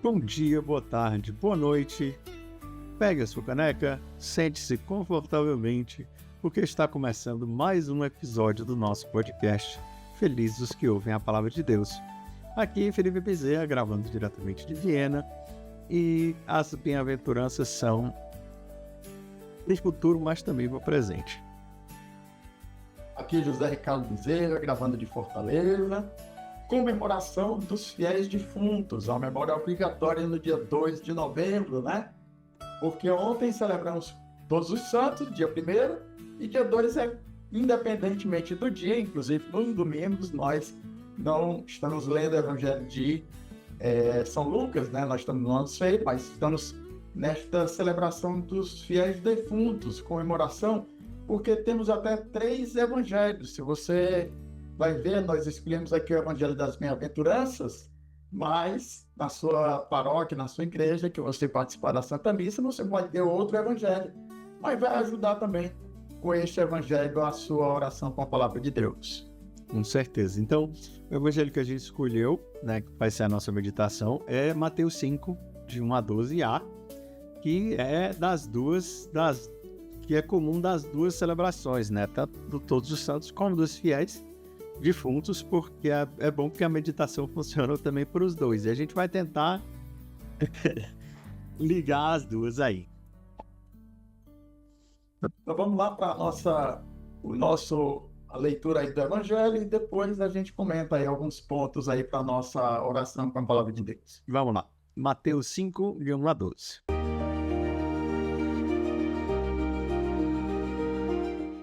Bom dia, boa tarde, boa noite. Pegue a sua caneca, sente-se confortavelmente, porque está começando mais um episódio do nosso podcast Felizes os que ouvem a Palavra de Deus. Aqui Felipe Bezerra, gravando diretamente de Viena, e as bem-aventuranças são no futuro, mas também no presente. Aqui José Ricardo Bezerra, gravando de Fortaleza. Comemoração dos fiéis defuntos, a memória obrigatória no dia 2 de novembro, né? Porque ontem celebramos Todos os Santos, dia 1º, e dia 2 é independentemente do dia, inclusive nos domingos, nós não estamos lendo o Evangelho de São Lucas, né? Nós estamos no ano feio, mas estamos nesta celebração dos fiéis defuntos, comemoração, porque temos até 3 evangelhos. Se você vai ver, nós escolhemos aqui o Evangelho das Bem-aventuranças, mas na sua paróquia, na sua igreja, que você participar da Santa Missa, você pode ter outro Evangelho, mas vai ajudar também com este Evangelho a sua oração com a Palavra de Deus. Com certeza. Então, o Evangelho que a gente escolheu, né, que vai ser a nossa meditação, é Mateus 5, de 1 a 12a, que é que é comum das duas celebrações, né, tanto de Todos os Santos como dos fiéis defuntos, porque é bom que a meditação funciona também para os dois. E a gente vai tentar ligar as duas aí. Então vamos lá para a leitura aí do Evangelho e depois a gente comenta aí alguns pontos aí para a nossa oração com a Palavra de Deus. Vamos lá. Mateus 5, de 1 a 12.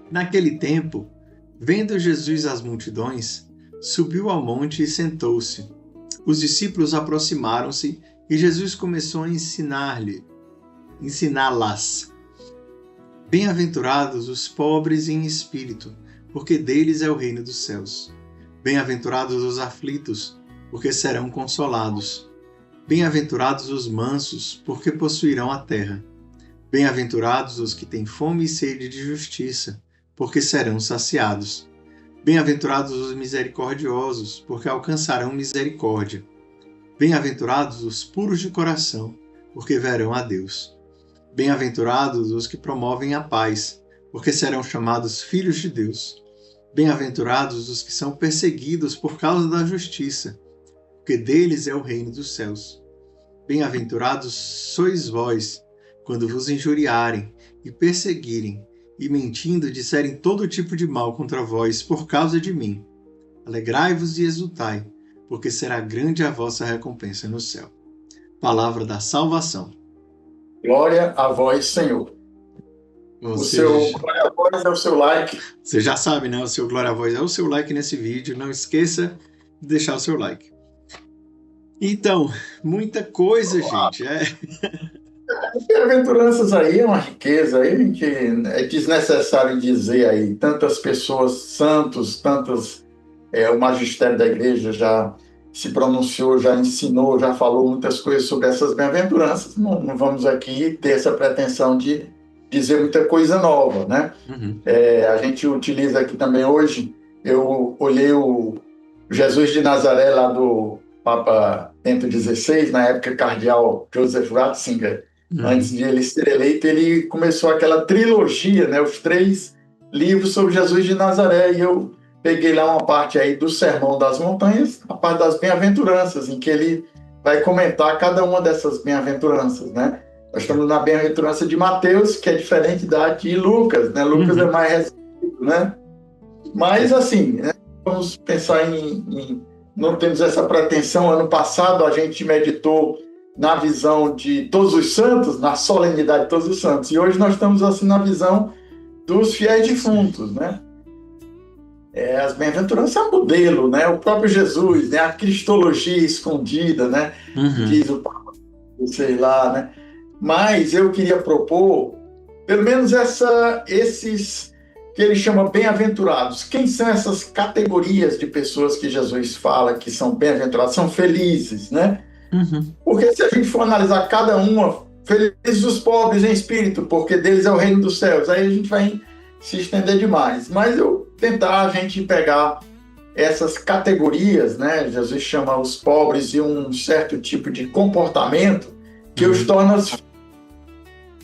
Naquele tempo, vendo Jesus as multidões, subiu ao monte e sentou-se. Os discípulos aproximaram-se e Jesus começou a ensiná-las. Bem-aventurados os pobres em espírito, porque deles é o reino dos céus. Bem-aventurados os aflitos, porque serão consolados. Bem-aventurados os mansos, porque possuirão a terra. Bem-aventurados os que têm fome e sede de justiça, porque serão saciados. Bem-aventurados os misericordiosos, porque alcançarão misericórdia. Bem-aventurados os puros de coração, porque verão a Deus. Bem-aventurados os que promovem a paz, porque serão chamados filhos de Deus. Bem-aventurados os que são perseguidos por causa da justiça, porque deles é o reino dos céus. Bem-aventurados sois vós, quando vos injuriarem e perseguirem, e mentindo disserem todo tipo de mal contra vós por causa de mim. Alegrai-vos e exultai, porque será grande a vossa recompensa no céu. Palavra da salvação. Glória a vós, Senhor. O seu glória a vós é o seu like. Você já sabe, né? O seu glória a vós é o seu like nesse vídeo. Não esqueça de deixar o seu like. Então, muita coisa, gente. Bem-aventuranças aí é uma riqueza aí que é desnecessário dizer aí. Tantas pessoas, santos, o magistério da igreja já se pronunciou, já ensinou, já falou muitas coisas sobre essas bem-aventuranças. Não vamos aqui ter essa pretensão de dizer muita coisa nova, né? Uhum. A gente utiliza aqui também hoje, eu olhei o Jesus de Nazaré lá do Papa Bento XVI, na época cardeal Joseph Ratzinger. Antes de ele ser eleito, ele começou aquela trilogia, né, os 3 livros sobre Jesus de Nazaré, e eu peguei lá uma parte aí do Sermão das Montanhas, a parte das bem-aventuranças, em que ele vai comentar cada uma dessas bem-aventuranças, né? Nós estamos na bem-aventurança de Mateus, que é diferente da de Lucas, né? Lucas é mais restrito, né? Mas, assim, né, vamos pensar não temos essa pretensão. Ano passado a gente meditou na visão de Todos os Santos, na solenidade de Todos os Santos. E hoje nós estamos assim na visão dos fiéis defuntos, né? As bem-aventuranças é um modelo, né? O próprio Jesus, né? A cristologia escondida, né? Diz o Papa, sei lá, né? Mas eu queria propor, pelo menos esses que ele chama bem-aventurados. Quem são essas categorias de pessoas que Jesus fala que são bem-aventurados? São felizes, né? Porque se a gente for analisar cada uma, felizes os pobres em espírito, porque deles é o reino dos céus, aí a gente vai se estender demais. Mas eu tentar a gente pegar essas categorias, né? Jesus chama os pobres de um certo tipo de comportamento que os torna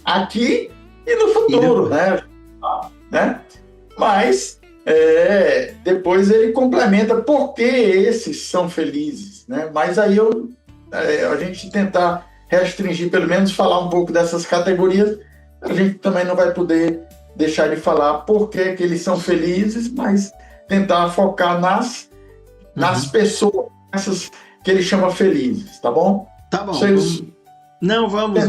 aqui e no futuro, né? Mas depois ele complementa por que esses são felizes, né? Mas aí a gente tentar restringir, pelo menos falar um pouco dessas categorias, a gente também não vai poder deixar de falar por que eles são felizes, mas tentar focar nas pessoas, essas que ele chama felizes, tá bom? Tá bom. Vocês... Não, vamos.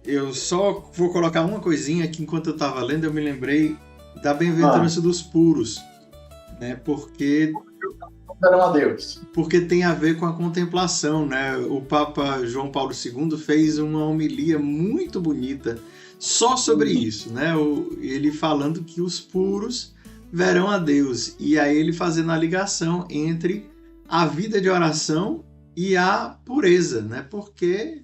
Eu só vou colocar uma coisinha que enquanto eu estava lendo eu me lembrei da bem-aventurança dos puros, né? Porque a Deus. Porque tem a ver com a contemplação, né? O Papa João Paulo II fez uma homilia muito bonita só sobre isso, né? Ele falando que os puros verão a Deus, e aí ele fazendo a ligação entre a vida de oração e a pureza, né? Porque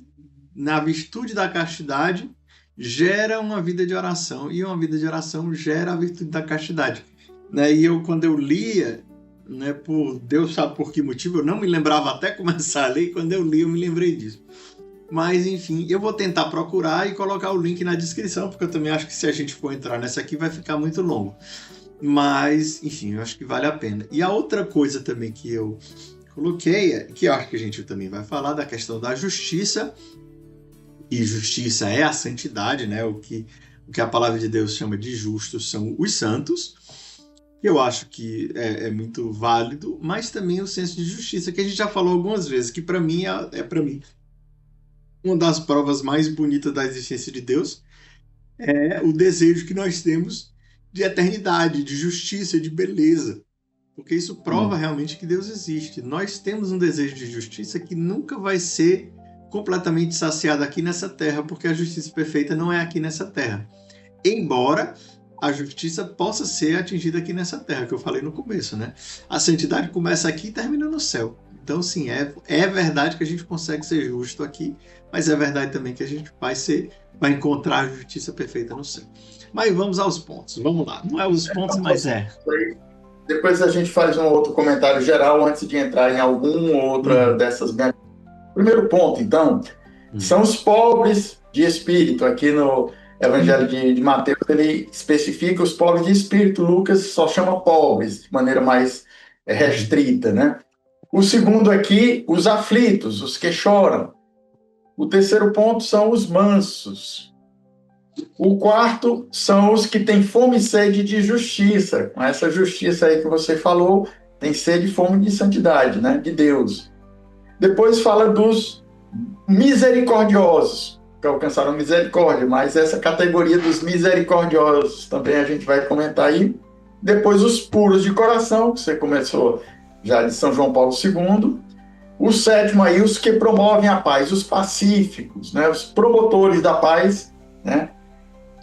na virtude da castidade gera uma vida de oração, e uma vida de oração gera a virtude da castidade, né? E quando eu lia, né, por Deus sabe por que motivo, eu não me lembrava até começar a ler, e quando eu li eu me lembrei disso. Mas enfim, eu vou tentar procurar e colocar o link na descrição, porque eu também acho que se a gente for entrar nessa aqui vai ficar muito longo. Mas enfim, eu acho que vale a pena. E a outra coisa também que eu coloquei, que eu acho que a gente também vai falar, da questão da justiça. E justiça é a santidade, né? O que a palavra de Deus chama de justos são os santos. Eu acho que é muito válido, mas também o senso de justiça, que a gente já falou algumas vezes, que para mim para mim uma das provas mais bonitas da existência de Deus é o desejo que nós temos de eternidade, de justiça, de beleza, porque isso prova realmente que Deus existe. Nós temos um desejo de justiça que nunca vai ser completamente saciado aqui nessa terra, porque a justiça perfeita não é aqui nessa terra, embora a justiça possa ser atingida aqui nessa terra, que eu falei no começo, né? A santidade começa aqui e termina no céu. Então, sim, é verdade que a gente consegue ser justo aqui, mas é verdade também que a gente vai encontrar a justiça perfeita no céu. Mas vamos aos pontos, vamos lá. Não é os pontos, mas é. Depois a gente faz um outro comentário geral antes de entrar em alguma outra dessas. Primeiro ponto, então, são os pobres de espírito. Aqui no Evangelho de Mateus, ele especifica os pobres de espírito. Lucas só chama pobres, de maneira mais restrita, né? O segundo aqui, os aflitos, os que choram. O terceiro ponto são os mansos. O quarto são os que têm fome e sede de justiça. Com essa justiça aí que você falou, tem sede e fome de santidade, né? De Deus. Depois fala dos misericordiosos, que alcançaram misericórdia, mas essa categoria dos misericordiosos também a gente vai comentar aí. Depois os puros de coração, que você começou já de São João Paulo II. O sétimo aí, os que promovem a paz, os pacíficos, né? Os promotores da paz, né?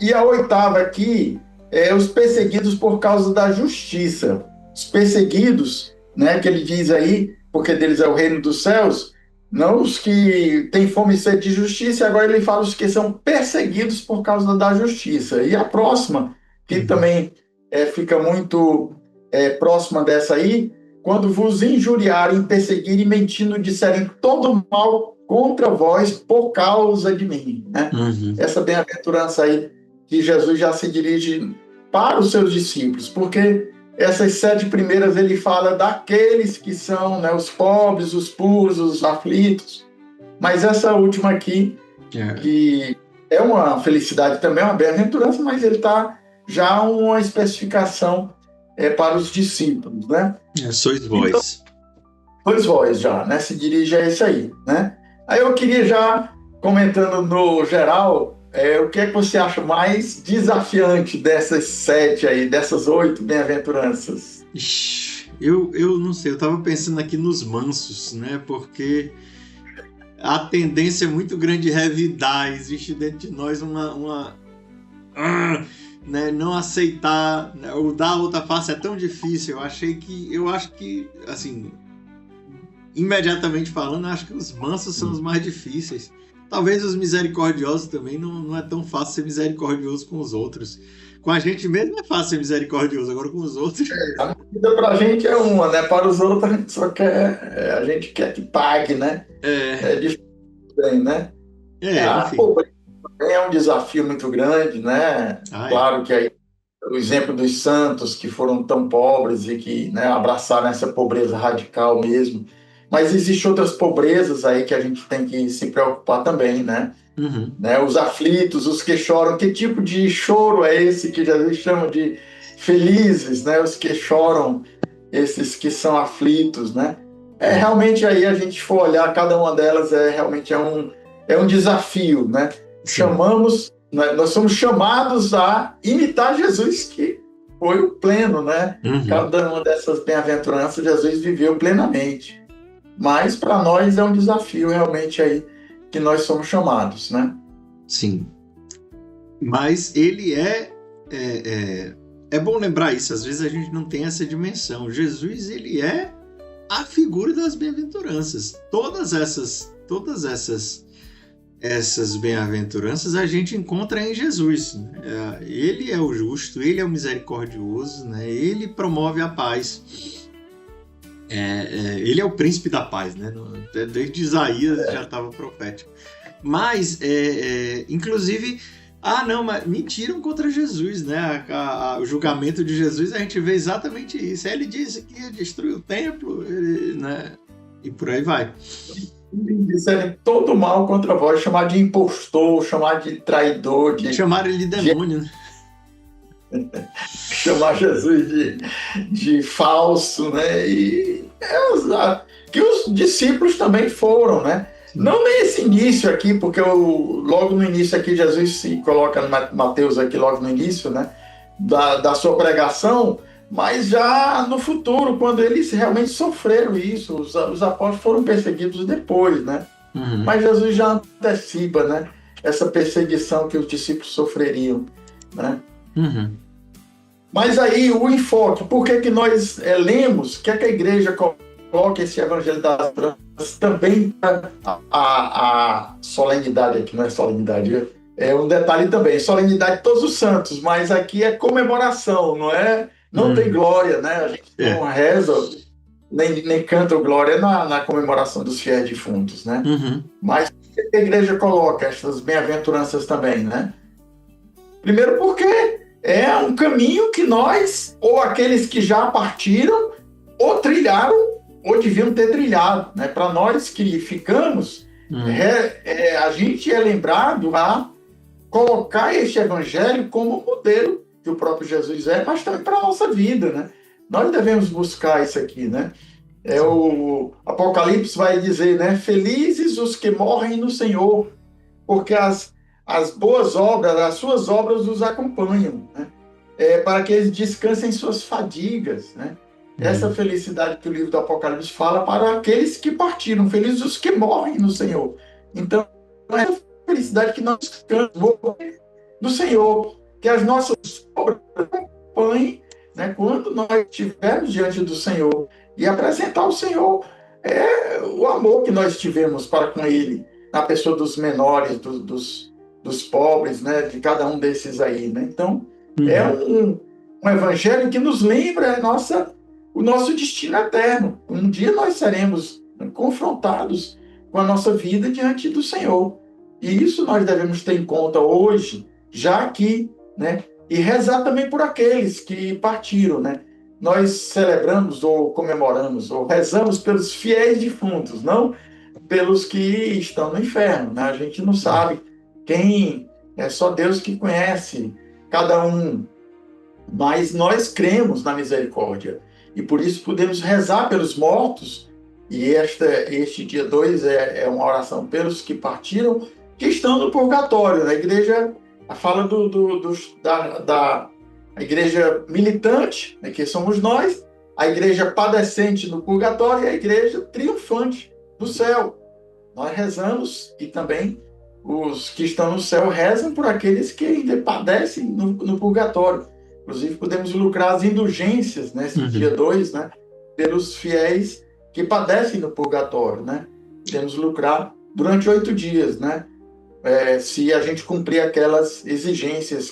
E a oitava aqui é os perseguidos por causa da justiça. Os perseguidos, né, que ele diz aí, porque deles é o reino dos céus, não os que têm fome e sede de justiça, agora ele fala os que são perseguidos por causa da justiça. E a próxima, que também fica muito próxima dessa aí, quando vos injuriarem, perseguirem, mentindo, disserem todo mal contra vós por causa de mim. Né? Essa bem-aventurança aí que Jesus já se dirige para os seus discípulos, porque essas 7 primeiras ele fala daqueles que são, né, os pobres, os puros, os aflitos, mas essa última aqui, que é uma felicidade também, uma bem-aventurança, mas ele está já uma especificação para os discípulos, né? Sois vós. Então, sois vós já, né? Se dirige a esse aí, né? Aí eu queria já, comentando no geral, o que é que você acha mais desafiante dessas 7 aí, dessas 8 bem-aventuranças? Eu não sei, eu estava pensando aqui nos mansos, né? Porque a tendência é muito grande de revidar, existe dentro de nós né, não aceitar, né, o dar outra face é tão difícil. Eu acho que, assim, imediatamente falando, eu acho que os mansos são os mais difíceis. Talvez os misericordiosos também, não é tão fácil ser misericordioso com os outros. Com a gente mesmo é fácil ser misericordioso, agora com os outros. A vida pra gente é uma, né? Para os outros a gente só quer, a gente quer que pague, né? É difícil, né? A Enfim. pobreza também é um desafio muito grande, né? Claro que aí o exemplo dos santos que foram tão pobres e que, né, abraçaram essa pobreza radical mesmo. Mas existem outras pobrezas aí que a gente tem que se preocupar também, né? Né? Os aflitos, os que choram. Que tipo de choro é esse que Jesus chama de felizes, né? Os que choram, esses que são aflitos, né? Realmente aí a gente for olhar, cada uma delas realmente é um desafio, né? Nós somos chamados a imitar Jesus, que foi o pleno, né? Cada uma dessas bem-aventuranças Jesus viveu plenamente. Mas para nós é um desafio realmente aí que nós somos chamados, né? Sim. Mas ele é bom lembrar isso, às vezes a gente não tem essa dimensão. Jesus, ele é a figura das bem-aventuranças. Todas essas bem-aventuranças a gente encontra em Jesus. Ele é o justo, ele é o misericordioso, né? Ele promove a paz. Ele é o príncipe da paz, né? Desde Isaías já estava profético. Mas, inclusive, mas mentiram contra Jesus, né? O julgamento de Jesus, a gente vê exatamente isso. Ele disse que ia destruir o templo, né? E por aí vai. Disseram todo mal contra vós, chamar de impostor, chamar de traidor. Chamaram ele de demônio, né? Chamar Jesus de falso, né? E que os discípulos também foram, né? Não nesse início aqui, porque logo no início aqui Jesus se coloca em Mateus aqui logo no início, né? Da sua pregação, mas já no futuro, quando eles realmente sofreram isso, os apóstolos foram perseguidos depois, né? Mas Jesus já antecipa, né? Essa perseguição que os discípulos sofreriam, né? Mas aí o enfoque, por que nós lemos, que a igreja coloca esse Evangelho das Brandas também a solenidade aqui, não é solenidade, é um detalhe também, solenidade de todos os santos, mas aqui é comemoração, não é? Não tem glória, né? A gente não reza, nem canta glória na comemoração dos fiéis defuntos, né? Mas por que a igreja coloca essas bem-aventuranças também, né? Primeiro porque é um caminho que nós, ou aqueles que já partiram, ou trilharam, ou deviam ter trilhado, né? Para nós que ficamos, a gente é lembrado a colocar este evangelho como modelo que o próprio Jesus mas também para a nossa vida, né? Nós devemos buscar isso aqui, né? O Apocalipse vai dizer, né? Felizes os que morrem no Senhor, porque as boas obras, as suas obras os acompanham, né? Para que eles descansem suas fadigas, né? Essa felicidade que o livro do Apocalipse fala para aqueles que partiram, felizes os que morrem no Senhor. Então, é essa felicidade que nós descansamos no Senhor, que as nossas obras acompanhem, né? Quando nós estivermos diante do Senhor e apresentar ao Senhor o amor que nós tivemos para com Ele, na pessoa dos menores, dos pobres, né? De cada um desses aí, né? Então, é um evangelho que nos lembra o nosso destino eterno. Um dia nós seremos confrontados com a nossa vida diante do Senhor. E isso nós devemos ter em conta hoje, já aqui, né? E rezar também por aqueles que partiram, né? Nós celebramos ou comemoramos ou rezamos pelos fiéis defuntos, não pelos que estão no inferno, né? A gente não sabe quem, é só Deus que conhece cada um, mas nós cremos na misericórdia e por isso podemos rezar pelos mortos. E este dia 2 é uma oração pelos que partiram, que estão no purgatório. A igreja fala da igreja militante, né, que somos nós, a igreja padecente no purgatório e a igreja triunfante no céu. Nós rezamos e também os que estão no céu rezam por aqueles que ainda padecem no purgatório. Inclusive, podemos lucrar as indulgências nesse dia 2, né, pelos fiéis que padecem no purgatório, né? Podemos lucrar durante 8 dias, né? Se a gente cumprir aquelas exigências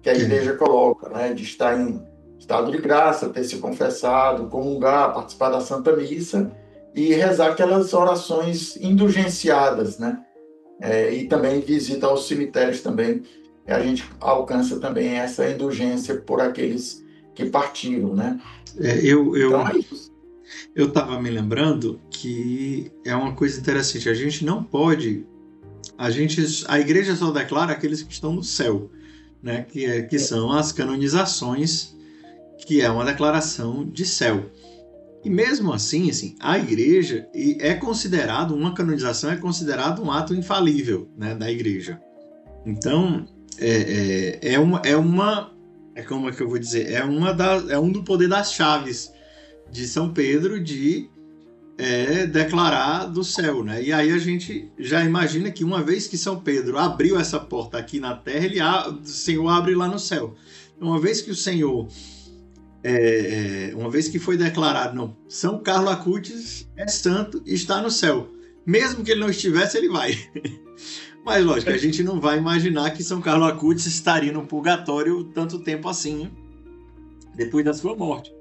que a igreja coloca, né? De estar em estado de graça, ter se confessado, comungar, participar da Santa Missa e rezar aquelas orações indulgenciadas, né? E também visita aos cemitérios também, a gente alcança também essa indulgência por aqueles que partiram, né? Então é isso. Eu estava me lembrando que é uma coisa interessante, a gente não pode, a igreja só declara aqueles que estão no céu, né? Que são as canonizações, que é uma declaração de céu. E mesmo assim, a igreja é considerado, uma canonização é considerado um ato infalível, né, da igreja. Então, como é que eu vou dizer? É um do poder das chaves de São Pedro de declarar do céu, né? E aí a gente já imagina que uma vez que São Pedro abriu essa porta aqui na terra, o Senhor abre lá no céu. Uma vez que o Senhor uma vez que foi declarado, não, São Carlo Acutis é santo e está no céu. Mesmo que ele não estivesse, ele vai. Mas, lógico, a gente não vai imaginar que São Carlo Acutis estaria no purgatório tanto tempo assim, depois da sua morte.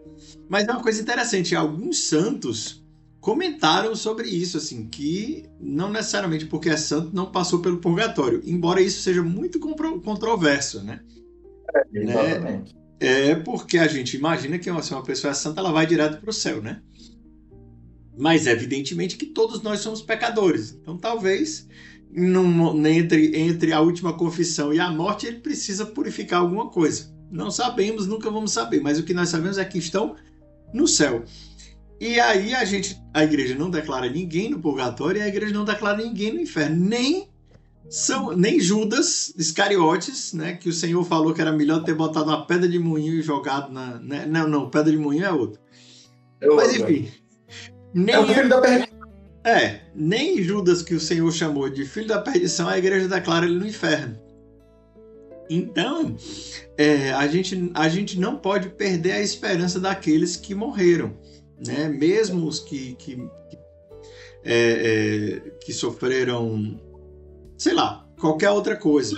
Mas é uma coisa interessante, alguns santos comentaram sobre isso, assim, que não necessariamente porque é santo não passou pelo purgatório, embora isso seja muito controverso, né? Exatamente. Porque a gente imagina que se uma pessoa é santa, ela vai direto para o céu, né? Mas evidentemente que todos nós somos pecadores. Então talvez entre a última confissão e a morte ele precisa purificar alguma coisa. Não sabemos, nunca vamos saber. Mas o que nós sabemos é que estão no céu. E aí a igreja não declara ninguém no purgatório e a igreja não declara ninguém no inferno. Nem Judas Iscariotes, né, que o Senhor falou que era melhor ter botado uma pedra de moinho e jogado na... Né? Não, pedra de moinho é outro. Mas enfim... É o filho da perdição. Nem Judas, que o Senhor chamou de filho da perdição, a igreja declara ele no inferno. Então, a gente não pode perder a esperança daqueles que morreram, né? Mesmo os que sofreram, sei lá, qualquer outra coisa.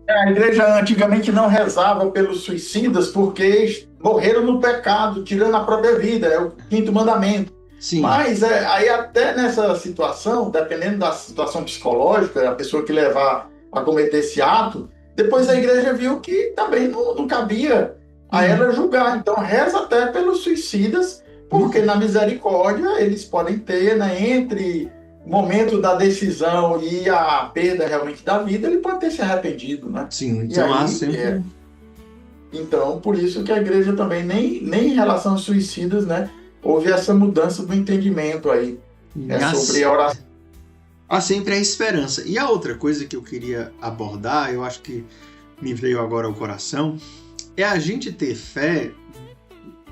A igreja antigamente não rezava pelos suicidas porque morreram no pecado, tirando a própria vida, é o 5º mandamento. Sim. Mas aí até nessa situação, dependendo da situação psicológica, a pessoa que levar a cometer esse ato, depois a igreja viu que também não cabia a ela julgar. Então reza até pelos suicidas, porque na misericórdia eles podem ter, né, entre o momento da decisão e a perda realmente da vida, ele pode ter se arrependido, né? Sim, então sempre... Então, por isso que a igreja também, nem em relação aos suicidas, né, houve essa mudança do entendimento aí sobre a oração. Há sempre a esperança. E a outra coisa que eu queria abordar, eu acho que me veio agora ao coração, é a gente ter fé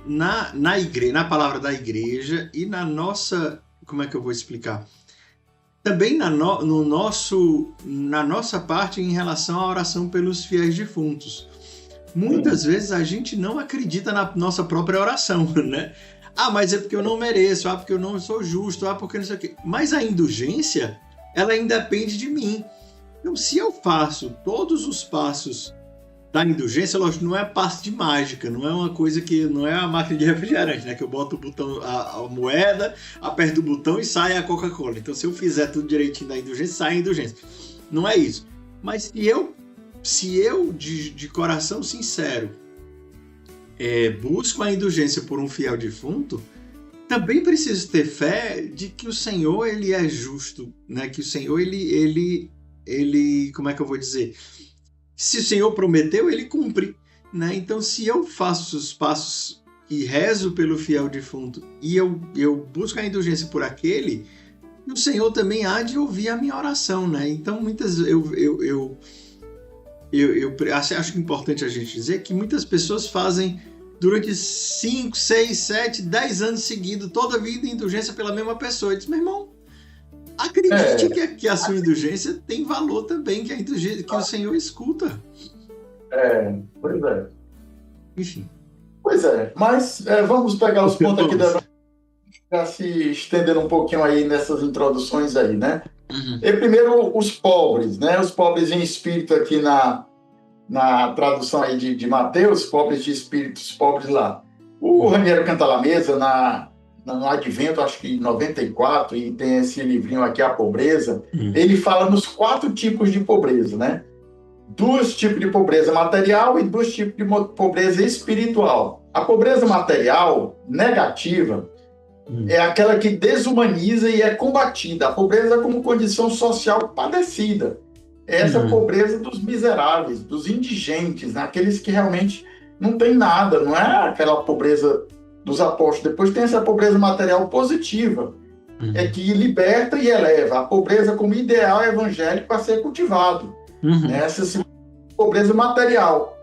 na igreja, na palavra da igreja e na nossa... Como é que eu vou explicar? Também na nossa parte em relação à oração pelos fiéis defuntos. Muitas vezes a gente não acredita na nossa própria oração, né? Mas é porque eu não mereço, porque eu não sou justo, porque não sei o quê. Mas a indulgência, ela independe de mim. Então, se eu faço todos os passos da indulgência, lógico, não é passo de mágica, não é uma coisa que... Não é a máquina de refrigerante, né? Que eu boto o botão, a moeda, aperto o botão e sai a Coca-Cola. Então, se eu fizer tudo direitinho da indulgência, sai a indulgência. Não é isso. Mas se eu de coração sincero, busco a indulgência por um fiel defunto, também preciso ter fé de que o Senhor, ele é justo, né? Que o Senhor, ele como é que eu vou dizer? Se o Senhor prometeu, ele cumpre, né? Então, se eu faço os passos e rezo pelo fiel defunto e eu busco a indulgência por aquele, o Senhor também há de ouvir a minha oração, né? Então, muitas eu acho importante a gente dizer que muitas pessoas fazem durante 5, 6, 7, 10 anos seguidos, toda a vida indulgência pela mesma pessoa. Eu disse, meu irmão, acredite que a sua indulgência tem valor também, que a indulgência que o Senhor escuta. Pois é. Enfim. Pois é, mas vamos pegar os pontos aqui para se estender um pouquinho aí nessas introduções aí, né? Uhum. E primeiro os pobres, né? Os pobres em espírito aqui na na tradução aí de Mateus, pobres de espíritos, pobres lá. O Raniero Cantalamessa, no Advento, acho que em 94, e tem esse livrinho aqui, A Pobreza, ele fala nos 4 tipos de pobreza, né? 2 tipos de pobreza material e 2 tipos de pobreza espiritual. A pobreza material negativa é aquela que desumaniza e é combatida. A pobreza como condição social padecida. É essa pobreza dos miseráveis, dos indigentes, né? Aqueles que realmente não têm nada, não é aquela pobreza dos apóstolos. Depois tem essa pobreza material positiva, é que liberta e eleva. A pobreza como ideal evangélico a ser cultivado. Essa pobreza material.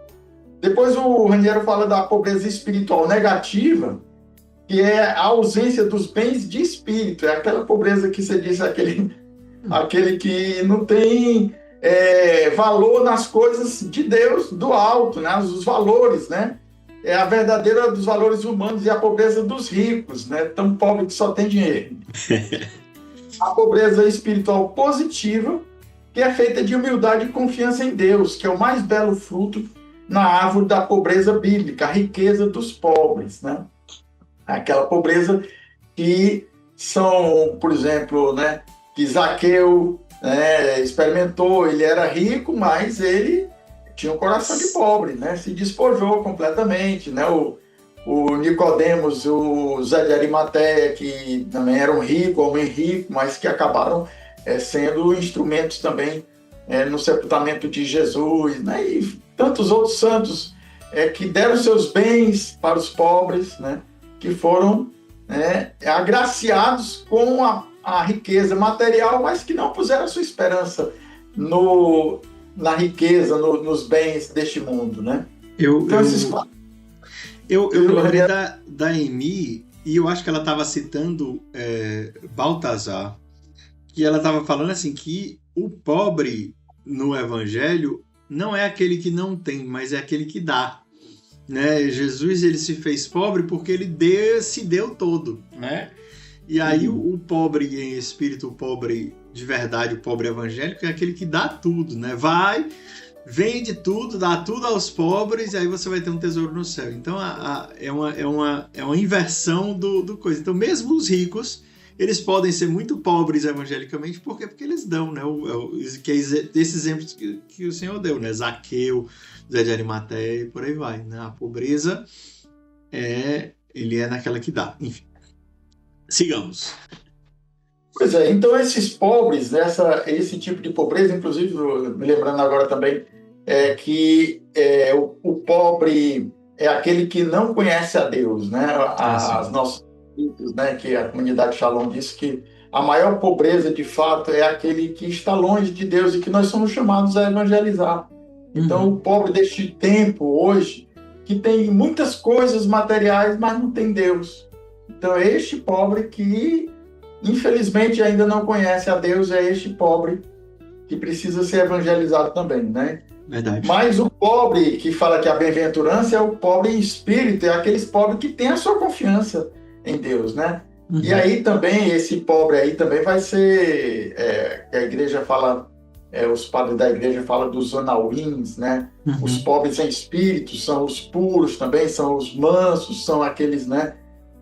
Depois o Raniero fala da pobreza espiritual negativa, que é a ausência dos bens de espírito. É aquela pobreza que você disse, aquele que não tem valor nas coisas de Deus, do alto, né? Os valores, né? É a verdadeira dos valores humanos e a pobreza dos ricos, né? Tão pobre que só tem dinheiro. A pobreza espiritual positiva, que é feita de humildade e confiança em Deus, que é o mais belo fruto na árvore da pobreza bíblica, a riqueza dos pobres, né? Aquela pobreza que são, por exemplo, né, que Zaqueu experimentou. Ele era rico, mas ele tinha um coração de pobre, né? Se despojou completamente, né? O Nicodemos, o Zé de Arimateia, que também era um homem rico, mas que acabaram sendo instrumentos também no sepultamento de Jesus, né? E tantos outros santos que deram seus bens para os pobres, né? Que foram agraciados com a riqueza material, mas que não puseram a sua esperança na riqueza, nos bens deste mundo, né? Eu lembrei da Amy, e eu acho que ela estava citando Baltazar, que ela estava falando assim, que o pobre no Evangelho não é aquele que não tem, mas é aquele que dá. Né? Jesus, ele se fez pobre porque ele se deu todo, né? E aí o pobre em espírito, o pobre de verdade, o pobre evangélico é aquele que dá tudo, né? Vende tudo, dá tudo aos pobres, e aí você vai ter um tesouro no céu. Então é uma inversão do coisa. Então mesmo os ricos, eles podem ser muito pobres evangelicamente, porque eles dão, né? Que é esses exemplos que o Senhor deu, né? Zaqueu, Zé de Arimateia e por aí vai, né? A pobreza ele é naquela que dá. Enfim. Sigamos. Pois é, então esses pobres, esse tipo de pobreza, inclusive, me lembrando agora também, que o pobre é aquele que não conhece a Deus, né? As nossas, né, que a comunidade Shalom disse que a maior pobreza, de fato, é aquele que está longe de Deus e que nós somos chamados a evangelizar. Então, o pobre deste tempo, hoje, que tem muitas coisas materiais, mas não tem Deus. Então, é este pobre que, infelizmente, ainda não conhece a Deus, é este pobre que precisa ser evangelizado também, né? Verdade. Mas o pobre que fala que a bem-aventurança é o pobre em espírito, é aqueles pobres que têm a sua confiança em Deus, né? E aí também, esse pobre aí também vai ser, a igreja fala, os padres da igreja falam dos anauins, né? Os pobres em espírito são os puros também, são os mansos, são aqueles, né,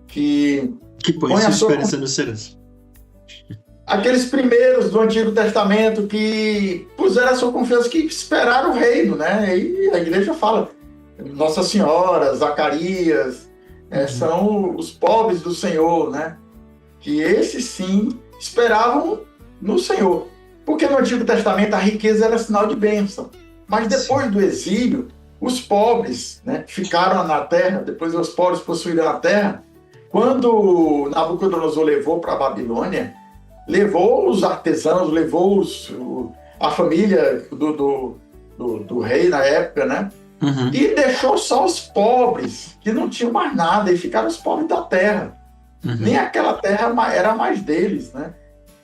que põem a sua esperança no céu. Aqueles primeiros do Antigo Testamento que puseram a sua confiança, que esperaram o reino, né? E a igreja fala, Nossa Senhora, Zacarias, são os pobres do Senhor, né? Que esses sim esperavam no Senhor. Porque no Antigo Testamento a riqueza era sinal de bênção. Mas depois do exílio, os pobres, né, ficaram na terra, depois os pobres possuíram a terra. Quando Nabucodonosor levou para a Babilônia, levou os artesãos, levou a família do rei na época, né? E deixou só os pobres, que não tinham mais nada, e ficaram os pobres da terra. Nem aquela terra era mais deles, né?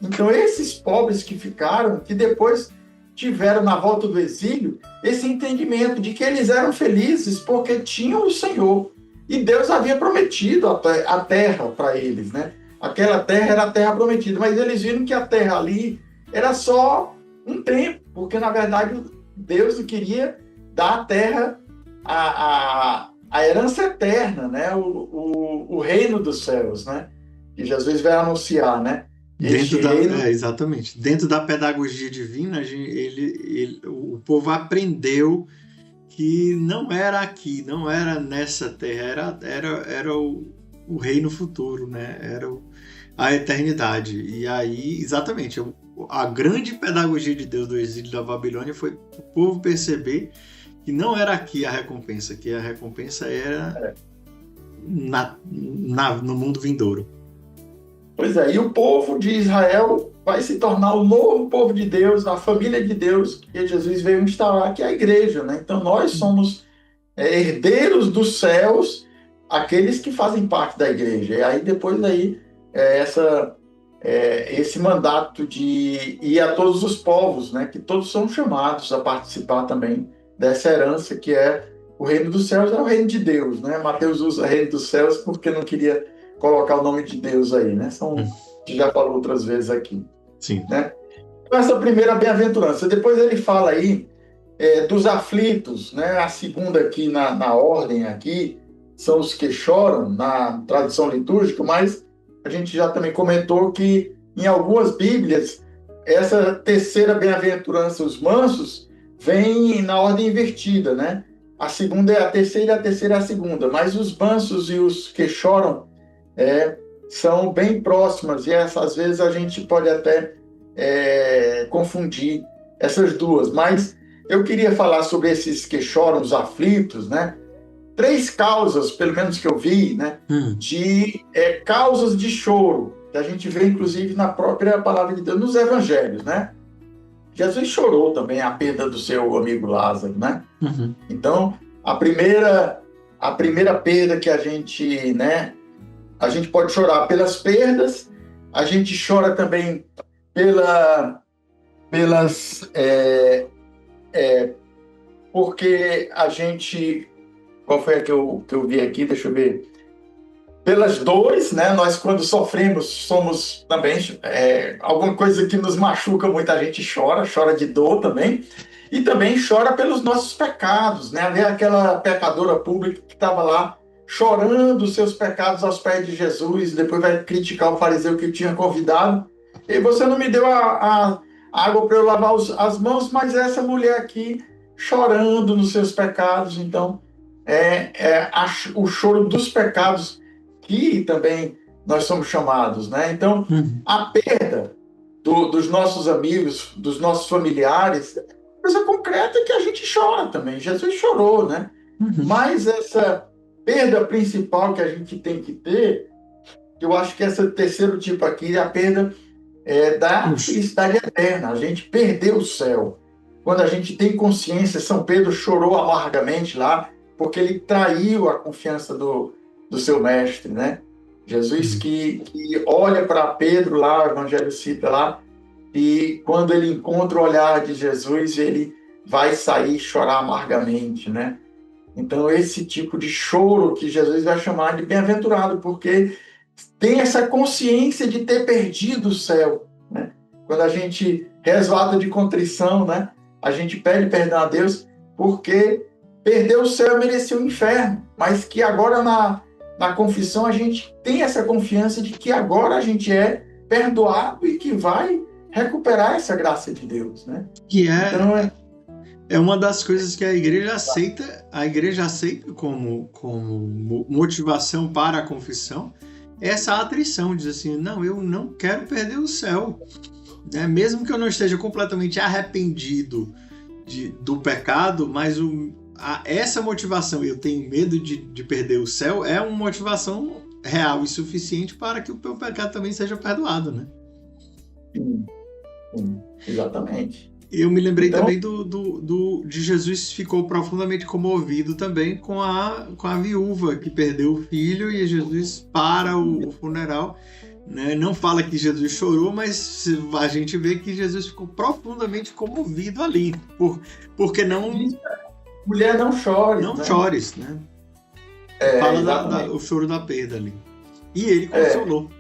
Então, esses pobres que ficaram, que depois tiveram na volta do exílio, esse entendimento de que eles eram felizes porque tinham o Senhor. E Deus havia prometido a terra para eles, né? Aquela terra era a terra prometida, mas eles viram que a terra ali era só um tempo, porque, na verdade, Deus queria dá à terra a herança eterna, né? O reino dos céus, né? Que Jesus vai anunciar, né? Exatamente. Dentro da pedagogia divina, o povo aprendeu que não era aqui, não era nessa terra, era o reino futuro, né? Era a eternidade. E aí, exatamente, a grande pedagogia de Deus do exílio da Babilônia foi o povo perceber que não era aqui a recompensa, que a recompensa era no mundo vindouro. Pois é, e o povo de Israel vai se tornar o novo povo de Deus, a família de Deus que Jesus veio instaurar, que é a igreja, né? Então nós somos herdeiros dos céus, aqueles que fazem parte da igreja. E aí depois esse mandato de ir a todos os povos, né? Que todos são chamados a participar também dessa herança que é o reino dos céus, é o reino de Deus, né? Mateus usa reino dos céus porque não queria colocar o nome de Deus aí, né? A gente já falou outras vezes aqui. Sim. Né? Então, essa primeira bem-aventurança. Depois ele fala aí dos aflitos, né? A segunda aqui na ordem aqui são os que choram, na tradição litúrgica, mas a gente já também comentou que em algumas Bíblias essa terceira bem-aventurança, os mansos, vem na ordem invertida, né? A segunda é a terceira é a segunda, mas os mansos e os que choram são bem próximas, e às vezes a gente pode até confundir essas duas. Mas eu queria falar sobre esses que choram, os aflitos, né? 3 causas, pelo menos que eu vi, né? De causas de choro, que a gente vê inclusive na própria palavra de Deus, nos evangelhos, né? Jesus chorou também a perda do seu amigo Lázaro, né? Uhum. Então, a primeira perda que a gente, né? A gente pode chorar pelas perdas, a gente chora também porque a gente... Qual foi a que eu vi aqui? Deixa eu ver. Pelas dores, né? Nós, quando sofremos, somos também... alguma coisa que nos machuca muito, a gente chora de dor também. E também chora pelos nossos pecados, né? Aquela pecadora pública que estava lá chorando os seus pecados aos pés de Jesus, depois vai criticar o fariseu que o tinha convidado. E você não me deu a água para eu lavar as mãos, mas essa mulher aqui chorando nos seus pecados. Então, o choro dos pecados que também nós somos chamados, né? Então, a perda dos nossos amigos, dos nossos familiares, é coisa concreta que a gente chora também. Jesus chorou, né? Mas essa perda principal que a gente tem que ter, eu acho que esse terceiro tipo aqui é a perda da felicidade eterna. A gente perdeu o céu. Quando a gente tem consciência, São Pedro chorou amargamente lá, porque ele traiu a confiança do seu mestre, né? Jesus que olha para Pedro lá, o Evangelho cita lá, e quando ele encontra o olhar de Jesus, ele vai sair chorar amargamente, né? Então, esse tipo de choro que Jesus vai chamar de bem-aventurado, porque tem essa consciência de ter perdido o céu, né? Quando a gente reza o ato de contrição, né? A gente pede perdão a Deus porque perdeu o céu e mereceu o inferno, mas que agora na confissão a gente tem essa confiança de que agora a gente é perdoado e que vai recuperar essa graça de Deus, né? Que então, é uma das coisas que a igreja aceita como motivação para a confissão, essa atrição, diz assim, não, eu não quero perder o céu, né? Mesmo que eu não esteja completamente arrependido do pecado, mas essa motivação, eu tenho medo de perder o céu, é uma motivação real e suficiente para que o meu pecado também seja perdoado, né? Sim, exatamente. Eu me lembrei também de Jesus ficou profundamente comovido também com a viúva que perdeu o filho, e Jesus para o funeral, né? Não fala que Jesus chorou, mas a gente vê que Jesus ficou profundamente comovido ali, porque não... Mulher, não chores. Não, né? Chores, né? Fala o choro da perda ali. E ele consolou.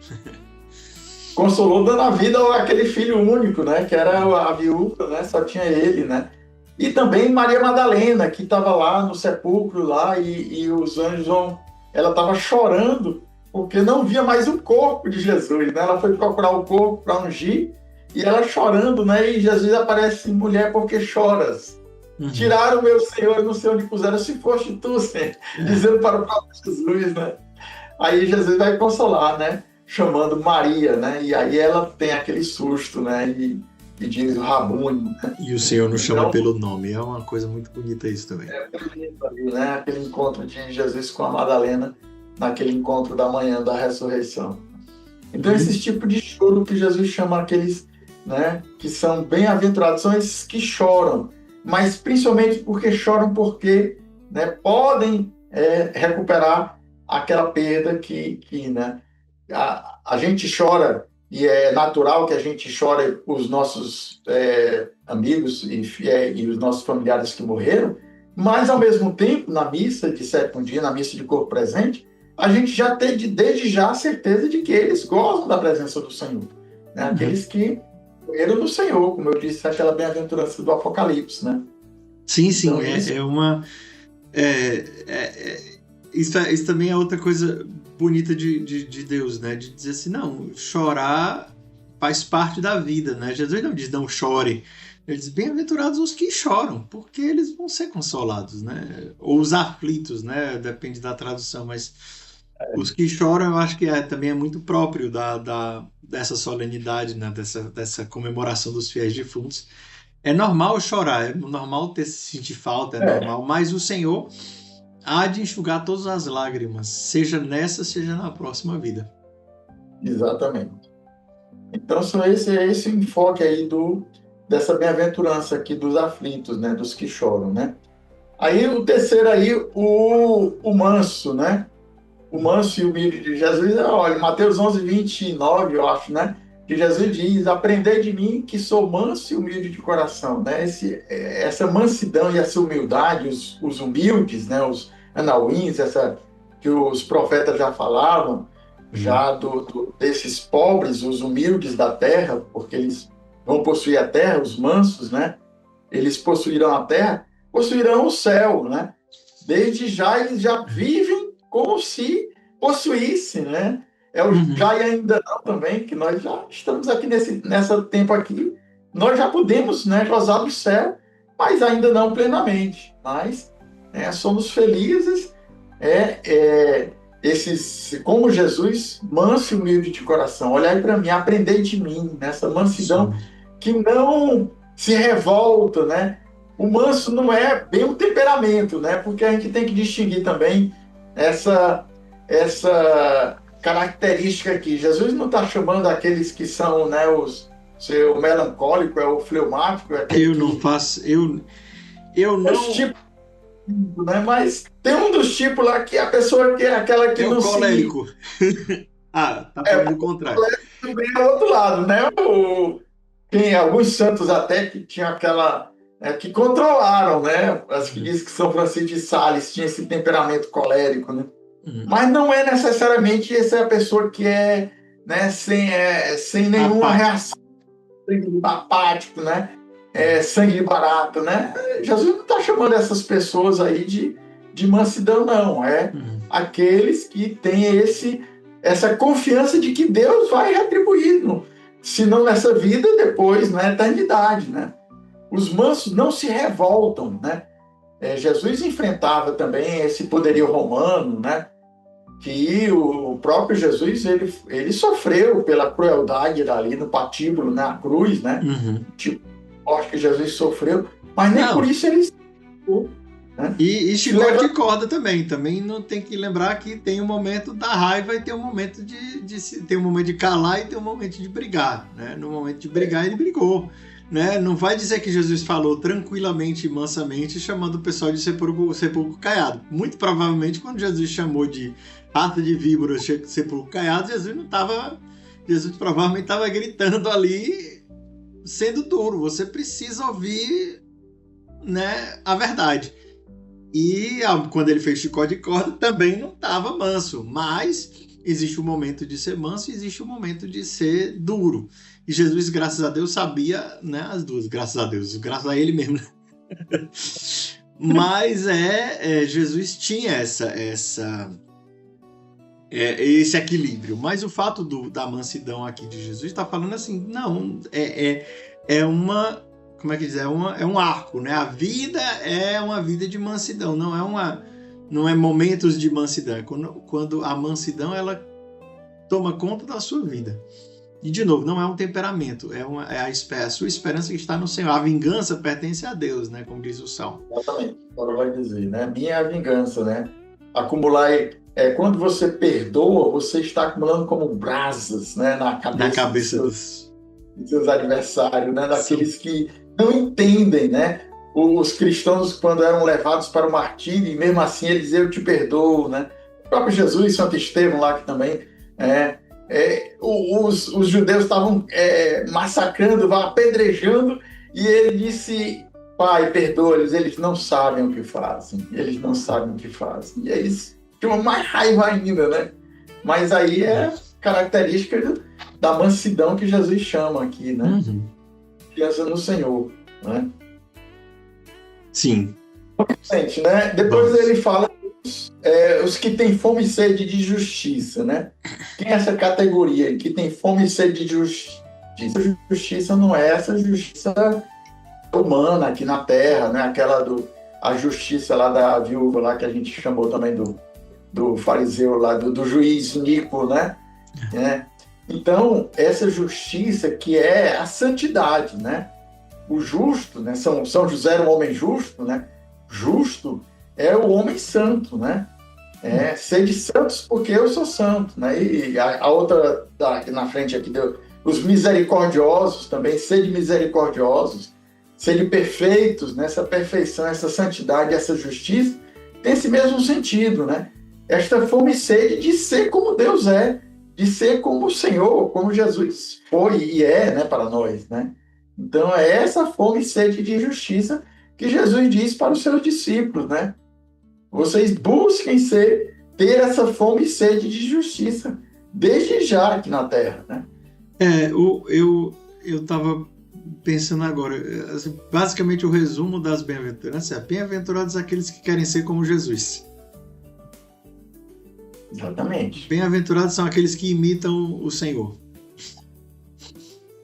Consolou dando a vida àquele filho único, né? Que era a viúva, né? Só tinha ele, né? E também Maria Madalena, que estava lá no sepulcro lá e os anjos ela estava chorando porque não via mais o corpo de Jesus, né? Ela foi procurar o corpo para ungir e ela chorando, né? E Jesus aparece: mulher, por que choras? Tiraram o meu Senhor, eu não sei onde puseram, se foste tu, Senhor, dizendo para o próprio Jesus, né? Aí Jesus vai consolar, né? Chamando Maria, né? E aí ela tem aquele susto, né? E diz o Rabuni, né? E o Senhor nos chama pelo nome. É uma coisa muito bonita isso também. É bonito ali, né? Aquele encontro de Jesus com a Madalena, naquele encontro da manhã da ressurreição. Então, esse tipo de choro que Jesus chama aqueles, né, que são bem-aventurados, são esses que choram, mas principalmente porque choram porque, né, podem recuperar aquela perda que né, a gente chora, e é natural que a gente chore os nossos amigos e os nossos familiares que morreram, mas, ao mesmo tempo, na missa de sétimo dia, na missa de corpo presente, a gente já tem desde já a certeza de que eles gostam da presença do Senhor. Né? Aqueles que morreram no Senhor, como eu disse, aquela bem-aventurança do Apocalipse. Né? Sim, Então, isso também é outra coisa bonita de Deus, né? De dizer assim, não, chorar faz parte da vida, né? Jesus não diz, não chore. Ele diz, bem-aventurados os que choram, porque eles vão ser consolados, né? Ou os aflitos, né? Depende da tradução, mas os que choram eu acho que também é muito próprio dessa solenidade, né? Dessa comemoração dos fiéis defuntos. É normal chorar, é normal sentir falta, é normal, mas o Senhor há de enxugar todas as lágrimas, seja nessa, seja na próxima vida. Exatamente. Então, esse enfoque aí dessa bem-aventurança aqui dos aflitos, né, dos que choram, né? Aí o terceiro aí, o manso, né? O manso e humilde de Jesus, olha, Mateus 11:29, eu acho, né? Que Jesus diz, aprendei de mim que sou manso e humilde de coração, né? Essa mansidão e essa humildade, os humildes, né? Os anauins, que os profetas já falavam, já desses pobres, os humildes da terra, porque eles vão possuir a terra, os mansos, né? Eles possuirão a terra, possuirão o céu, né? Desde já eles já vivem como se possuíssem, né? É o já e ainda não também, que nós já estamos aqui nessa tempo aqui, nós já podemos, né, gozar do céu, mas ainda não plenamente. Mas somos felizes, como Jesus, manso e humilde de coração. Olhai para mim, aprendei de mim, nessa mansidão que não se revolta, né? O manso não é bem um temperamento, né? Porque a gente tem que distinguir também essa característica aqui. Jesus não está chamando aqueles que são, né, o melancólico, o fleumático. Eu não faço, eu não... Tipo, né? Mas tem um dos tipos lá que a pessoa que é aquela que não se... colérico. Tá falando o contrário. Também é o outro lado, né? Tem alguns santos até que tinham aquela... que controlaram, né? As que dizem que São Francisco de Sales tinha esse temperamento colérico, né? Mas não é necessariamente essa a pessoa que é, né, sem nenhuma reação, apático, né? Sangue de barata, né? Jesus não está chamando essas pessoas aí de mansidão, não. Aqueles que têm essa confiança de que Deus vai retribuir, se não nessa vida, depois, na eternidade, né? Os mansos não se revoltam, né? Jesus enfrentava também esse poderio romano, né? Que o próprio Jesus ele sofreu pela crueldade ali no patíbulo, na cruz, né? Tipo, acho que Jesus sofreu, mas nem por isso ele ficou, né? E chicote de corda também. Também não tem que lembrar que tem um momento da raiva e tem um momento tem um momento de calar e tem um momento de brigar, né? No momento de brigar ele brigou. Né? Não vai dizer que Jesus falou tranquilamente e mansamente, chamando o pessoal de sepulcro caiado. Muito provavelmente, quando Jesus chamou de raça de víboras, sepulcro caiado, Jesus provavelmente estava gritando ali, sendo duro. Você precisa ouvir, né, a verdade. E quando ele fez chicote de corda, também não estava manso. Mas existe um momento de ser manso e existe um momento de ser duro. E Jesus, graças a Deus, sabia, né, as duas. Graças a Deus, graças a ele mesmo. Mas Jesus tinha esse equilíbrio. Mas o fato da mansidão aqui de Jesus está falando assim, não, como é que diz? É um arco, né? A vida é uma vida de mansidão, não é momentos de mansidão, é quando a mansidão ela toma conta da sua vida. E, de novo, não é um temperamento, a sua esperança que está no Senhor. A vingança pertence a Deus, né? Como diz o Salmo. Exatamente. Agora vai dizer, né? Minha é a vingança, né? Acumular quando você perdoa, você está acumulando como brasas, né? Na cabeça dos seus adversários, né? Daqueles que não entendem, né? Os cristãos, quando eram levados para o martírio, e mesmo assim eles diziam, eu te perdoo, né? O próprio Jesus, Santo Estevão lá que também... os judeus estavam massacrando, apedrejando, e ele disse, Pai, perdoa-lhes, eles não sabem o que fazem, E eles tinham mais raiva ainda, né? Mas aí é característica da mansidão que Jesus chama aqui, né? Confiança no Senhor, né? Sim. Gente, né? Depois ele fala os que têm fome e sede de justiça, né? Tem essa categoria que tem fome e sede de justiça. Justiça não é essa justiça humana aqui na Terra, né? Aquela a justiça lá da viúva lá que a gente chamou também do fariseu lá, do juiz Nico, né? Então, essa justiça que é a santidade, né? O justo, né? São José era um homem justo, né? Justo é o homem santo, né? Sede santos porque eu sou santo, né? E a outra na frente aqui os misericordiosos também, sede misericordiosos, sede perfeitos, nessa perfeição, essa santidade, essa justiça, tem esse mesmo sentido, né? Esta fome e sede de ser como Deus é, de ser como o Senhor, como Jesus foi e né, para nós, né? Então é essa fome e sede de justiça que Jesus diz para os seus discípulos, né? Vocês busquem ter essa fome e sede de justiça, desde já aqui na Terra, né? Eu estava pensando agora, assim, basicamente o resumo das bem-aventuranças bem-aventurados aqueles que querem ser como Jesus. Exatamente. Bem-aventurados são aqueles que imitam o Senhor.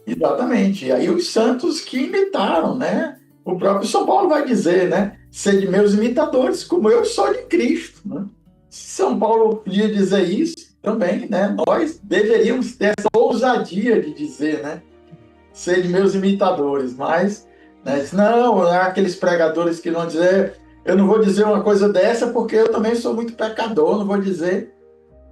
Exatamente. E aí os santos que imitaram, né? O próprio São Paulo vai dizer, né? Sede meus imitadores, como eu sou de Cristo, né? São Paulo podia dizer isso também, né? Nós deveríamos ter essa ousadia de dizer, né? Sede meus imitadores, mas não, aqueles pregadores que vão dizer, eu não vou dizer uma coisa dessa porque eu também sou muito pecador, não vou dizer,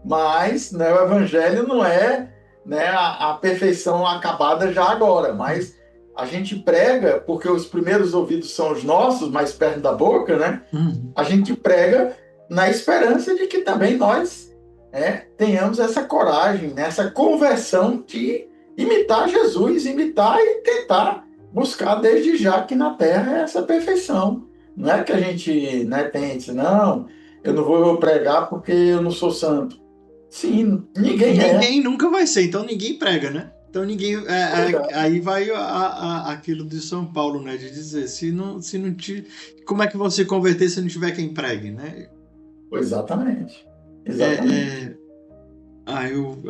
mas né, o evangelho não é, né, a perfeição acabada já agora, mas a gente prega, porque os primeiros ouvidos são os nossos, mais perto da boca, né? A gente prega na esperança de que também nós tenhamos essa coragem, né, essa conversão de imitar Jesus, imitar e tentar buscar desde já aqui na Terra essa perfeição. Não é que a gente tente, não, eu não vou pregar porque eu não sou santo. Sim, ninguém nunca vai ser, então ninguém prega, né? Então ninguém. Aí vai aquilo de São Paulo, né? De dizer, se não te. Como é que você converter se não tiver quem pregue, né? Exatamente.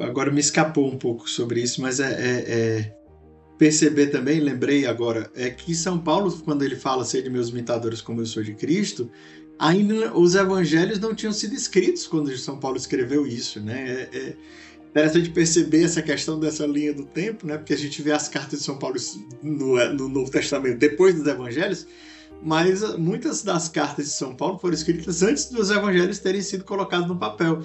Agora me escapou um pouco sobre isso, mas perceber também, lembrei agora, que São Paulo, quando ele fala ser de meus imitadores como eu sou de Cristo, ainda os evangelhos não tinham sido escritos quando São Paulo escreveu isso, né? Interessante perceber essa questão dessa linha do tempo, né? Porque a gente vê as cartas de São Paulo no Novo Testamento depois dos evangelhos, mas muitas das cartas de São Paulo foram escritas antes dos evangelhos terem sido colocados no papel.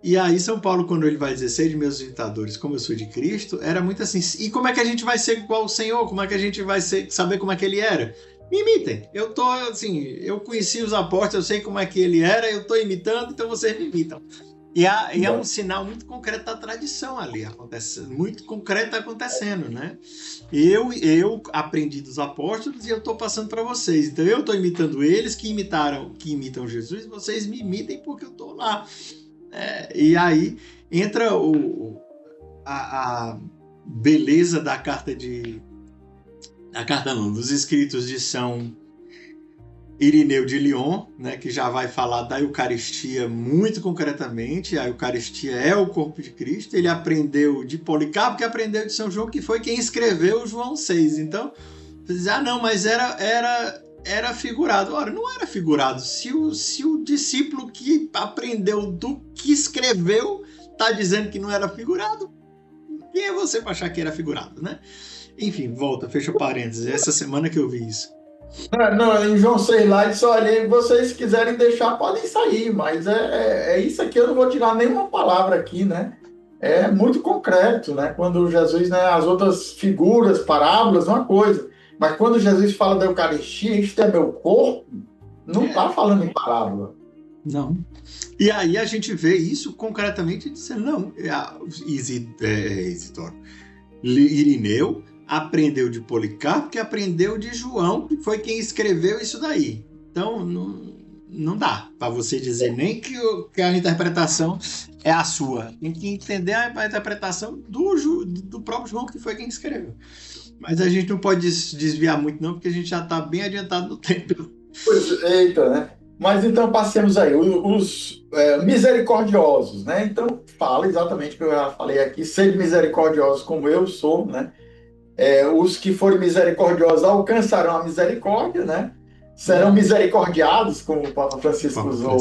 E aí São Paulo, quando ele vai dizer, sede meus imitadores, como eu sou de Cristo, era muito assim, e como é que a gente vai ser igual ao Senhor? Como é que a gente vai saber como é que ele era? Me imitem. Eu tô assim, eu conheci os apóstolos, eu sei como é que ele era, eu tô imitando, então vocês me imitam. E é um sinal muito concreto da tradição ali, muito concreto acontecendo, né? Eu aprendi dos apóstolos e eu estou passando para vocês. Então eu estou imitando eles que imitam Jesus, vocês me imitem porque eu estou lá. E aí entra a beleza da carta dos escritos de São Irineu de Lyon, né, que já vai falar da Eucaristia muito concretamente. A Eucaristia é o corpo de Cristo. Ele aprendeu de Policarpo, que aprendeu de São João, que foi quem escreveu João 6. Então, não, mas era figurado. Ora, não era figurado. Se o discípulo que aprendeu do que escreveu está dizendo que não era figurado, quem é você para achar que era figurado, né? Enfim, volta, fecha parênteses. Essa semana que eu vi isso. Não, em João 6 lá, ele disse, olha, vocês quiserem deixar, podem sair, mas é isso aqui, eu não vou tirar nenhuma palavra aqui, né? É muito concreto, né? Quando Jesus, né, as outras figuras, parábolas, uma coisa, mas quando Jesus fala da Eucaristia, isto é meu corpo, não está falando em parábola. Não. E aí a gente vê isso concretamente dizendo, não, Isidoro, Irineu aprendeu de Policarpo, que aprendeu de João, que foi quem escreveu isso daí. Então, não dá para você dizer nem que a interpretação é a sua. Tem que entender a interpretação do próprio João, que foi quem escreveu. Mas a gente não pode desviar muito, não, porque a gente já está bem adiantado no tempo. Eita, né? Mas então passemos aí, os misericordiosos, né? Então, fala exatamente o que eu já falei aqui, sede misericordiosos como eu sou, né? Os que forem misericordiosos alcançarão a misericórdia, né? Serão misericordiados, como o Papa Francisco usou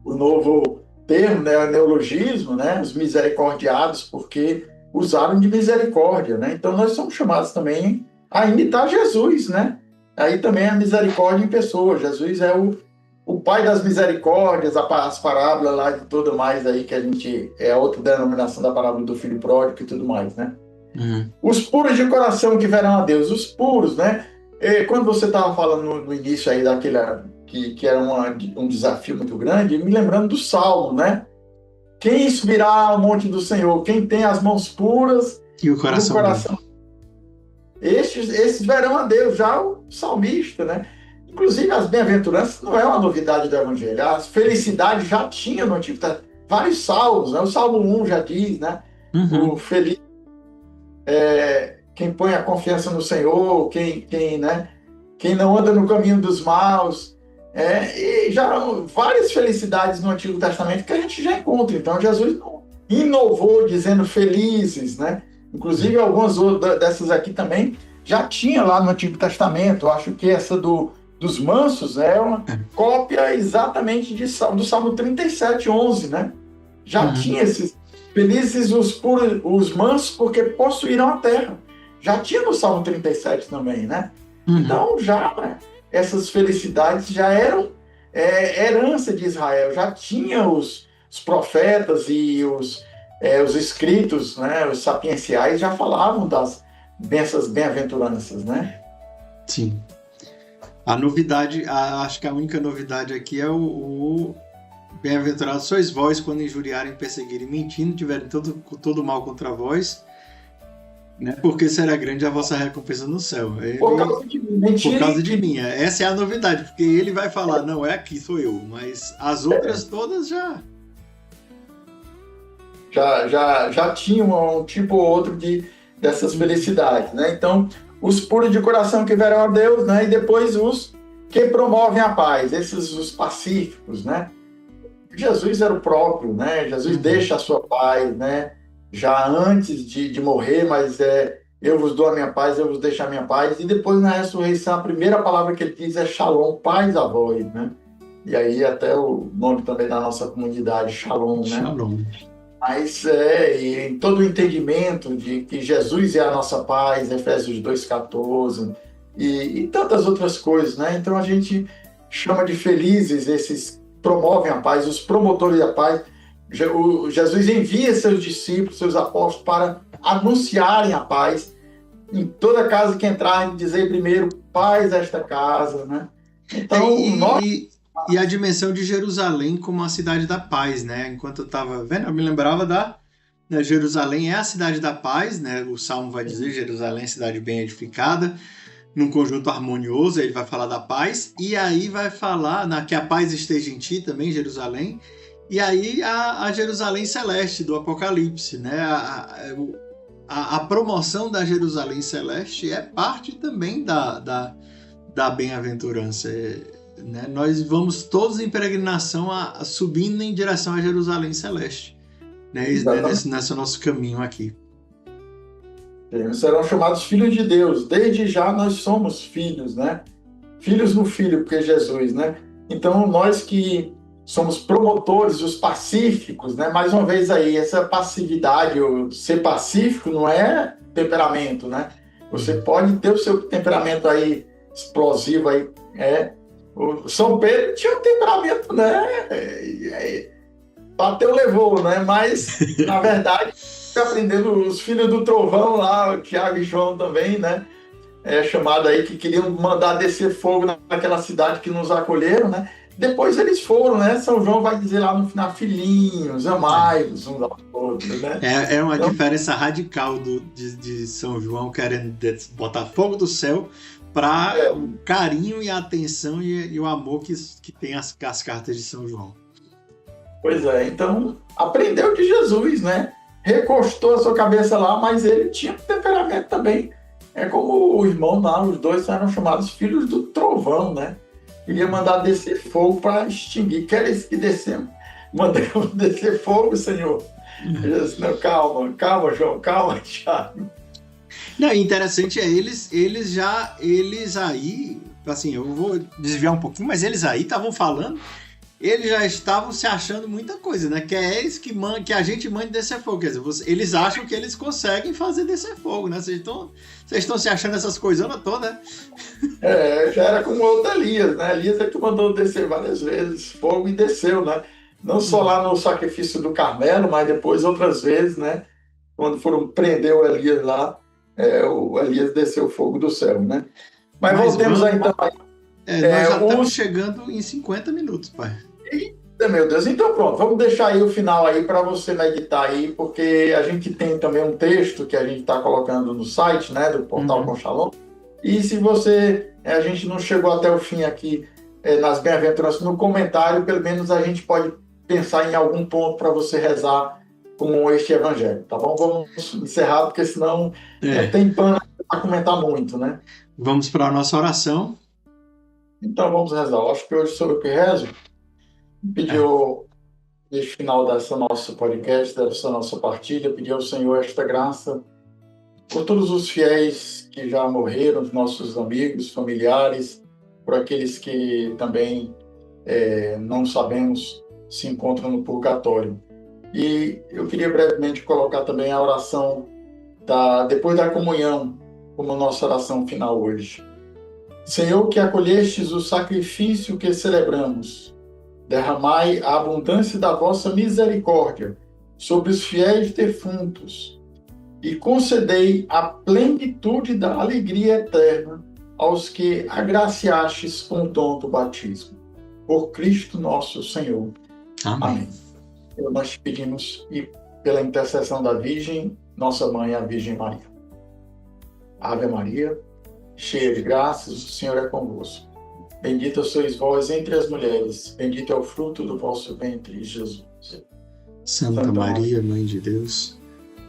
o novo termo, né? O neologismo, né? Os misericordiados, porque usaram de misericórdia, né? Então nós somos chamados também a imitar Jesus, né? Aí também a misericórdia em pessoa. Jesus é o pai das misericórdias, as parábolas lá de tudo mais aí que a gente é outra denominação da parábola do filho pródigo e tudo mais, né? Os puros de coração que verão a Deus, os puros, né? Quando você estava falando no início aí daquele que era um desafio muito grande, me lembrando do Salmo, né? Quem subirá ao monte do Senhor? Quem tem as mãos puras e o coração. Esses verão a Deus, já o salmista, né? Inclusive as bem-aventuranças não é uma novidade do Evangelho. As felicidades já tinha no Antigo Testamento. Vários salmos, né? O Salmo 1 já diz, né? O feliz quem põe a confiança no Senhor, quem não anda no caminho dos maus, e já várias felicidades no Antigo Testamento que a gente já encontra. Então Jesus inovou dizendo felizes, né? Inclusive algumas outras dessas aqui também já tinha lá no Antigo Testamento. Eu acho que essa dos mansos é uma cópia exatamente do Salmo 37:11, né? Já tinha esses felizes os mansos, porque possuirão a terra. Já tinha no Salmo 37 também, né? Então, já essas felicidades já eram herança de Israel. Já tinha os profetas e os escritos, né? Os sapienciais já falavam dessas bem-aventuranças, né? Sim. A novidade, acho que a única novidade aqui é o bem-aventurados sois vós quando injuriarem, perseguirem, mentindo, tiverem todo mal contra vós, né? Porque será grande a vossa recompensa no céu. Por causa de mim. Por causa de mim. Essa é a novidade, porque ele vai falar, não, é aqui, sou eu, mas as outras todas já tinham um tipo ou outro dessas felicidades, né? Então, os puros de coração que verão a Deus, né? E depois os que promovem a paz, esses os pacíficos, né? Jesus era o próprio, né? Jesus deixa a sua paz, né? Já antes de morrer, mas eu vos dou a minha paz, eu vos deixo a minha paz. E depois na ressurreição, a primeira palavra que ele diz é Shalom, paz a vós, né? E aí até o nome também da nossa comunidade, Shalom, né? Shalom. Mas em todo o entendimento de que Jesus é a nossa paz, Efésios 2,14, e tantas outras coisas, né? Então a gente chama de felizes esses promovem a paz, os promotores da paz. Jesus envia seus discípulos, seus apóstolos, para anunciarem a paz em toda casa que entrarem, dizer primeiro paz a esta casa, né? Então, e a dimensão de Jerusalém como a cidade da paz, né? Enquanto eu estava vendo, eu me lembrava Jerusalém é a cidade da paz, né? O Salmo vai dizer Jerusalém é cidade bem edificada, num conjunto harmonioso, ele vai falar da paz, e aí vai falar que a paz esteja em ti também, Jerusalém, e aí a Jerusalém celeste do Apocalipse, né? A promoção da Jerusalém celeste é parte também da bem-aventurança. né, nós vamos todos em peregrinação subindo em direção a Jerusalém Celeste, né, nesse nosso caminho aqui. Eles serão chamados filhos de Deus. Desde já nós somos filhos, né? Filhos do Filho, porque é Jesus, né? Então, nós que somos promotores, os pacíficos, né? Mais uma vez aí, essa passividade, ser pacífico não é temperamento, né? Você pode ter o seu temperamento aí explosivo aí, O São Pedro tinha um temperamento, né? Bateu, levou, né? Mas, na verdade, aprendendo os filhos do trovão lá, o Tiago e João também, né? Chamado aí, que queriam mandar descer fogo naquela cidade que nos acolheram, né? Depois eles foram, né? São João vai dizer lá no final, filhinhos, amai-vos uns aos outros, né? É uma diferença radical de São João querendo botar fogo do céu para o carinho e a atenção e o amor que tem as cartas de São João. Pois é, então aprendeu de Jesus, né? Recostou a sua cabeça lá, mas ele tinha temperamento também. É como o irmão lá, os dois eram chamados filhos do trovão, né? Queria mandar descer fogo para extinguir. Queres que descemos? Mandamos descer fogo, Senhor. Ele disse, não, calma, João, calma, Thiago. Não, interessante é eles aí, assim, eu vou desviar um pouquinho, mas eles aí estavam falando, eles já estavam se achando muita coisa, né? Que é eles que a gente mande descer fogo. Quer dizer, eles acham que eles conseguem fazer descer fogo, né? Vocês estão se achando essas coisonas todas, né? Já era como o outro Elias, né? Elias é que mandou descer várias vezes fogo e desceu, né? Não só lá no sacrifício do Carmelo, mas depois outras vezes, né? Quando foram prender o Elias lá, o Elias desceu o fogo do céu, né? Mas voltemos aí então. Nós já estamos chegando em 50 minutos, pai. Eita, meu Deus. Então pronto, vamos deixar aí o final aí para você meditar aí, porque a gente tem também um texto que a gente está colocando no site, né, do Portal Com Shalom. E se a gente não chegou até o fim aqui nas bem-aventuranças, no comentário, pelo menos a gente pode pensar em algum ponto para você rezar com este evangelho, tá bom? Vamos encerrar, porque senão tem pano para comentar muito, né? Vamos para a nossa oração. Então vamos rezar. Eu acho que hoje sou eu que rezo. Pediu, neste final dessa nosso podcast, dessa nossa partilha, pediu ao Senhor esta graça por todos os fiéis que já morreram, os nossos amigos, familiares, por aqueles que também não sabemos se encontram no purgatório. E eu queria brevemente colocar também a oração depois da comunhão, como nossa oração final hoje. Senhor, que acolhestes o sacrifício que celebramos, derramai a abundância da vossa misericórdia sobre os fiéis defuntos e concedei a plenitude da alegria eterna aos que agraciastes com o dom do batismo. Por Cristo nosso Senhor. Amém. Nós te pedimos e pela intercessão da Virgem, nossa Mãe, a Virgem Maria. Ave Maria, cheia de graças, o Senhor é convosco. Bendita sois vós entre as mulheres, bendito é o fruto do vosso ventre, Jesus. Santa Maria, Mãe de Deus,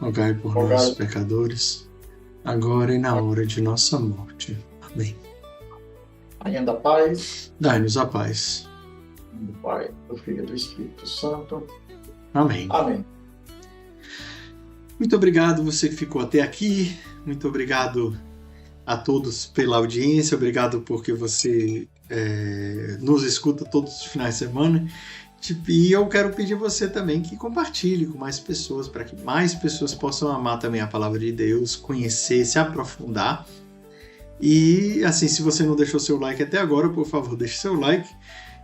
rogai por nós, pecadores, agora e na hora de nossa morte. Amém. Ainda a paz. Dai-nos a paz. Do Pai, do Filho e do Espírito Santo. Amém. Amém. Muito obrigado você que ficou até aqui. Muito obrigado a todos pela audiência. Obrigado porque você nos escuta todos os finais de semana. E eu quero pedir a você também que compartilhe com mais pessoas, para que mais pessoas possam amar também a palavra de Deus, conhecer, se aprofundar. E assim, se você não deixou seu like até agora, por favor, deixe seu like.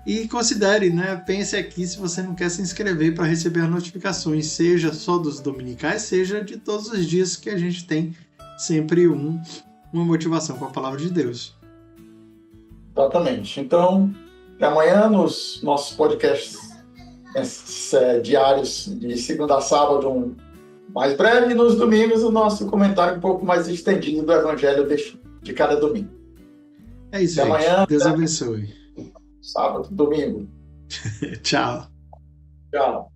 E considere, né? Pense aqui se você não quer se inscrever para receber as notificações, seja só dos dominicais, seja de todos os dias que a gente tem sempre uma motivação com a palavra de Deus. Exatamente. Então, até amanhã nos nossos podcasts diários de segunda a sábado, mais breve, e nos domingos o nosso comentário um pouco mais estendido do Evangelho de cada domingo. É isso, até gente. Amanhã, Deus abençoe. Sábado, domingo. Tchau. Tchau.